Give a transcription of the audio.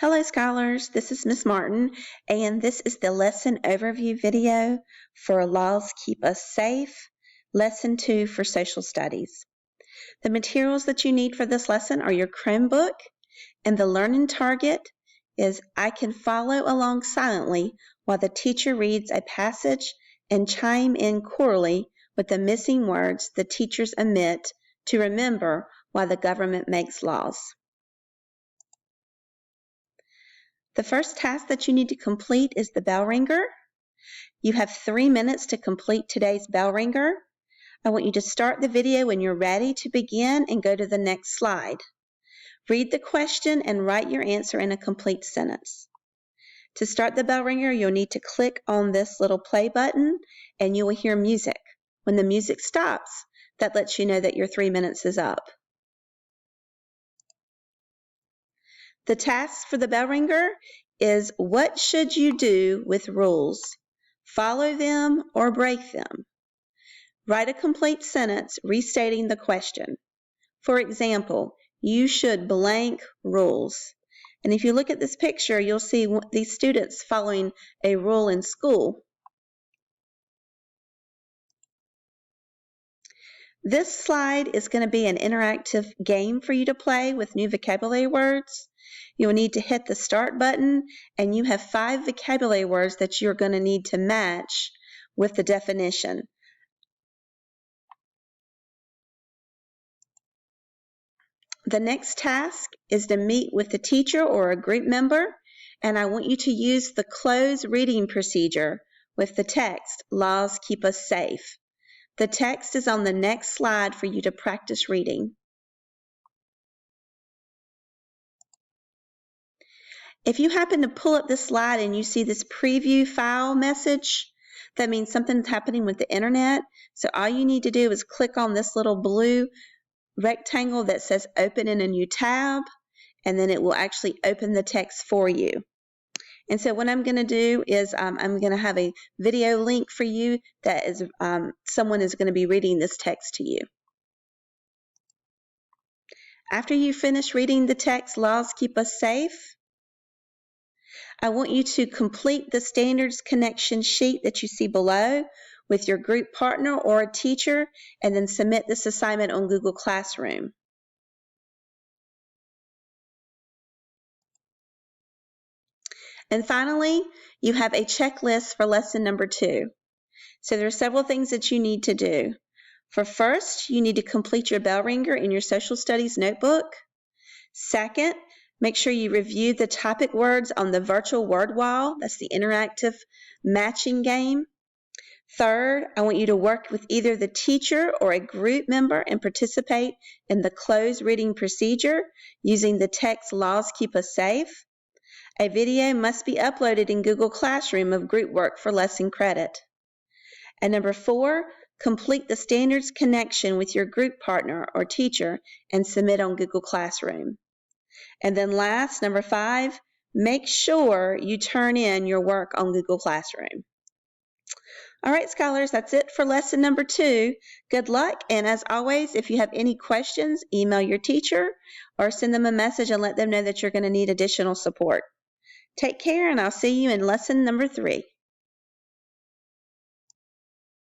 Hello scholars, this is Miss Martin and this is the lesson overview video for Laws Keep Us Safe, Lesson 2 for Social Studies. The materials that you need for this lesson are your Chromebook, and the learning target is I can follow along silently while the teacher reads a passage and chime in corally with the missing words the teachers omit to remember why the government makes laws. The first task that you need to complete is the bell ringer. You have 3 minutes to complete today's bell ringer. I want you to start the video when you're ready to begin and go to the next slide. Read the question and write your answer in a complete sentence. To start the bell ringer, you'll need to click on this little play button and you will hear music. When the music stops, that lets you know that your 3 minutes is up. The task for the bell ringer is what should you do with rules? Follow them or break them? Write a complete sentence restating the question. For example, you should blank rules. And if you look at this picture, you'll see these students following a rule in school. This slide is going to be an interactive game for you to play with new vocabulary words. You'll need to hit the start button and you have 5 vocabulary words that you're going to need to match with the definition. The next task is to meet with the teacher or a group member, and I want you to use the closed reading procedure with the text, Laws Keep Us Safe. The text is on the next slide for you to practice reading. If you happen to pull up this slide and you see this preview file message, that means something's happening with the internet. So all you need to do is click on this little blue rectangle that says open in a new tab, and then it will actually open the text for you. And so what I'm going to do is I'm going to have a video link for you that is someone is going to be reading this text to you. After you finish reading the text, Laws Keep Us Safe, I want you to complete the standards connection sheet that you see below with your group partner or a teacher, and then submit this assignment on Google Classroom. And finally, you have a checklist for lesson number 2. So there are several things that you need to do. For first, you need to complete your bell ringer in your social studies notebook. Second, make sure you review the topic words on the virtual word wall. That's the interactive matching game. Third, I want you to work with either the teacher or a group member and participate in the closed reading procedure using the text Laws Keep Us Safe. A video must be uploaded in Google Classroom of group work for lesson credit. And number 4, complete the standards connection with your group partner or teacher and submit on Google Classroom. And then last, number 5, make sure you turn in your work on Google Classroom. All right, scholars, that's it for lesson number 2. Good luck, and as always, if you have any questions, email your teacher or send them a message and let them know that you're going to need additional support. Take care, and I'll see you in lesson number 3.